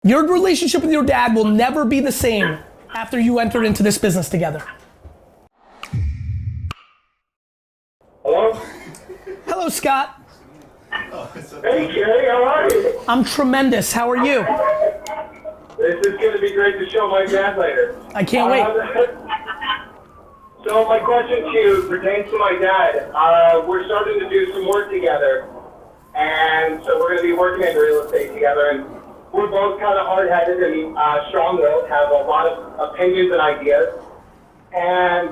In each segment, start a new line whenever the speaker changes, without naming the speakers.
Your relationship with your dad will never be the same after you enter into this business together.
Hello?
Hello, Scott.
Hey, Gary, how are you?
I'm tremendous. How are you?
This is going to be great to show my dad later.
I can't wait.
So my question to you pertains to my dad. We're starting to do some work together, and so we're going to be working in real estate together, and we're both kind of hard-headed and strong-willed, have a lot of opinions and ideas, and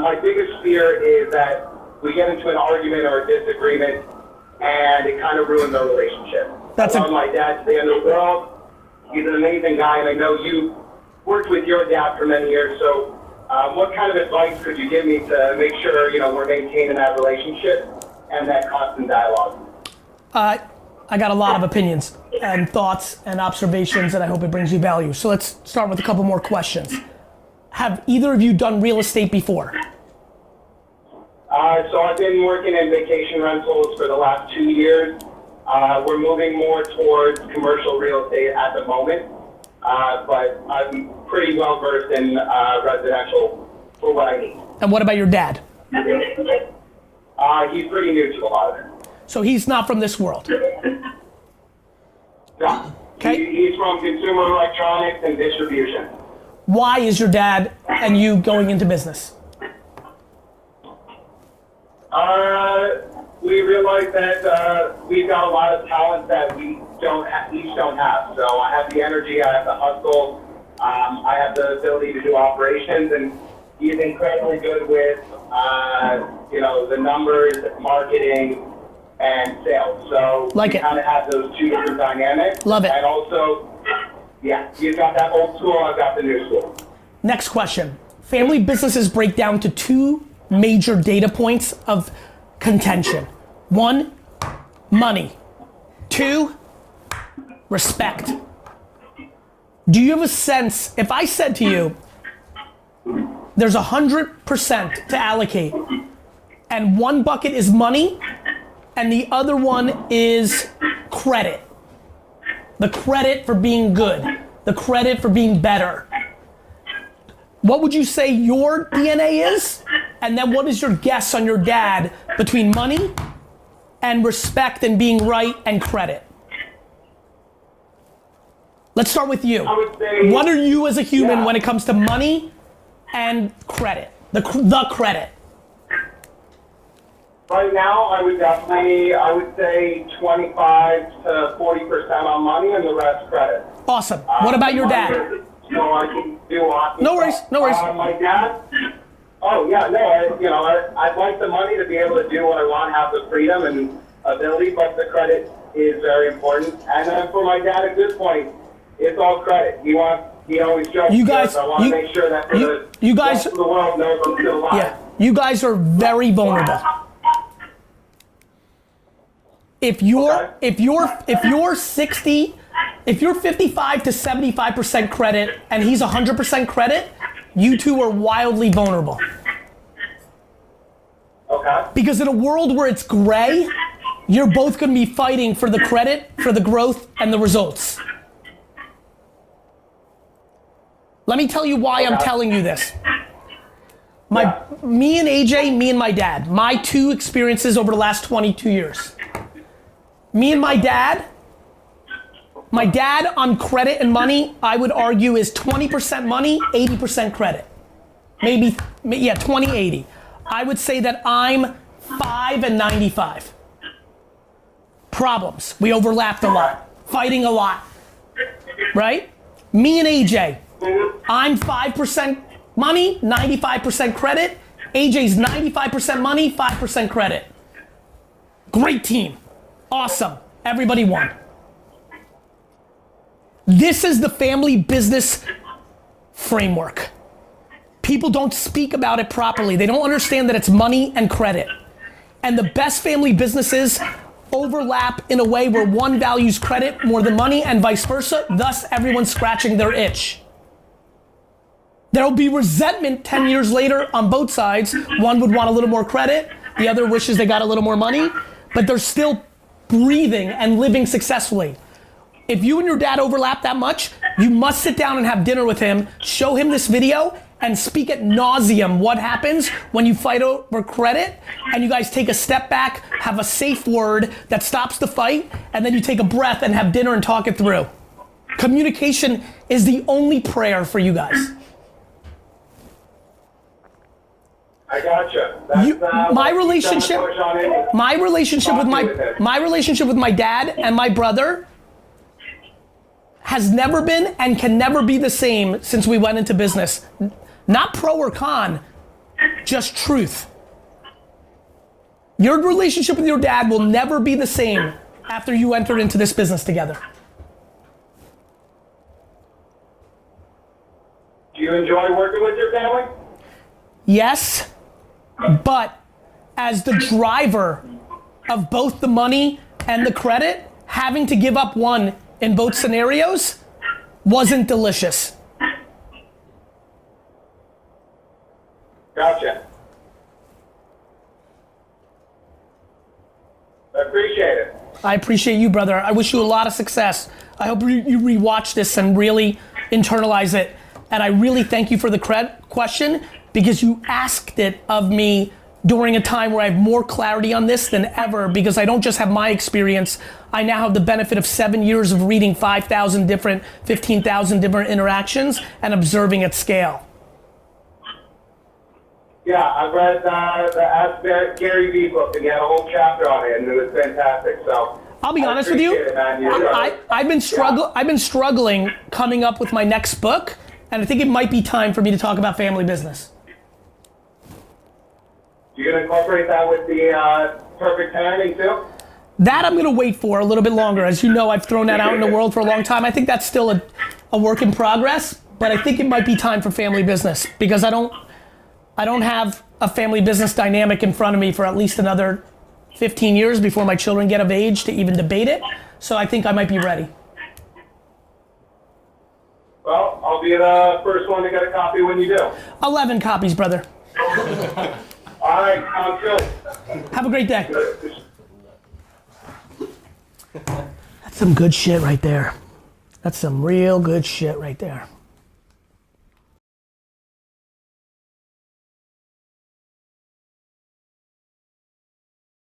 my biggest fear is that we get into an argument or a disagreement, and it kind of ruins our relationship. I love my dad to the end of the world. He's an amazing guy, and I know you worked with your dad for many years, so what kind of advice could you give me to make sure, we're maintaining that relationship and that constant dialogue?
I got a lot of opinions and thoughts and observations, and I hope it brings you value. So let's start with a couple more questions. Have either of you done real estate before?
So I've been working in vacation rentals for the last 2 years. We're moving more towards commercial real estate at the moment, but I'm pretty well versed in residential for what I need.
And what about your dad?
He's pretty new to a lot of it.
So he's not from this world?
No.
Okay.
He's from consumer electronics and distribution.
Why is your dad and you going into business?
We realized that we've got a lot of talent that we each don't have. So I have the energy, I have the hustle, I have the ability to do operations, and he's incredibly good with, the numbers, marketing, and sales. So
like
we kind of have those two different dynamics.
Love it.
And also, he's got that old school, I've got the new school.
Next question. Family businesses break down to two major data points of contention. 1, money. 2, respect. Do you have a sense, if I said to you, there's 100% to allocate, and one bucket is money, and the other one is credit. The credit for being good, the credit for being better. What would you say your DNA is? And then what is your guess on your dad between money and respect and being right and credit? Let's start with you.
I would say,
what are you as a human when it comes to money and credit? The credit.
Right now, I would say 25 to 40% on money and the rest credit.
Awesome. What about your dad?
So I can do awesome.
No worries.
My dad, I'd like the money to be able to do what I want, have the freedom and ability, but the credit is very important. And then for my dad, at this point, it's all credit. He always jokes.
You guys,
I want to make sure that the rest of the world knows I'm still alive.
Yeah, you guys are very vulnerable. If you're 55 to 75% credit and he's 100% credit, you two are wildly vulnerable.
Okay.
Because in a world where it's gray, you're both going to be fighting for the credit, for the growth, and the results. Let me tell you why I'm telling you this. Me and AJ, me and my dad, my two experiences over the last 22 years. Me and my dad on credit and money, I would argue is 20% money, 80% credit. Maybe 20-80. I would say that I'm 5 and 95. Problems, we overlapped a lot, fighting a lot, right? Me and AJ, I'm 5% money, 95% credit. AJ's 95% money, 5% credit. Great team. Awesome. Everybody won. This is the family business framework. People don't speak about it properly. They don't understand that it's money and credit. And the best family businesses overlap in a way where one values credit more than money and vice versa. Thus, everyone's scratching their itch. There'll be resentment 10 years later on both sides. One would want a little more credit. The other wishes they got a little more money. But they're still breathing and living successfully. if you and your dad overlap that much, you must sit down and have dinner with him, show him this video, and speak at nauseum what happens when you fight over credit and you guys take a step back, have a safe word that stops the fight, and then you take a breath and have dinner and talk it through. Communication is the only prayer for you guys.
I gotcha. That's,
my relationship with my dad and my brother has never been and can never be the same since we went into business. Not pro or con, just truth. Your relationship with your dad will never be the same after you entered into this business together.
Do you enjoy working with your family?
Yes, but as the driver of both the money and the credit, having to give up one in both scenarios wasn't delicious.
Gotcha. I appreciate it.
I appreciate you, brother. I wish you a lot of success. I hope you rewatch this and really internalize it. And I really thank you for the question because you asked it of me during a time where I have more clarity on this than ever, because I don't just have my experience, I now have the benefit of 7 years of reading 5,000 different, 15,000 different interactions and observing at scale.
Yeah, I've read the Ask GaryVee book, and you had a whole chapter on it, and it was fantastic. So
I'll be honest with you, I've been struggling coming up with my next book, and I think it might be time for me to talk about family business.
You're gonna incorporate that with the perfect parenting too?
That I'm gonna wait for a little bit longer. As you know, I've thrown that out in the world for a long time. I think that's still a work in progress, but I think it might be time for family business because I don't have a family business dynamic in front of me for at least another 15 years before my children get of age to even debate it. So I think I might be ready.
Well, I'll be the first one to get a copy when you do.
11 copies, brother.
All right, sounds good.
Have a great day. That's some good shit right there. That's some real good shit right there.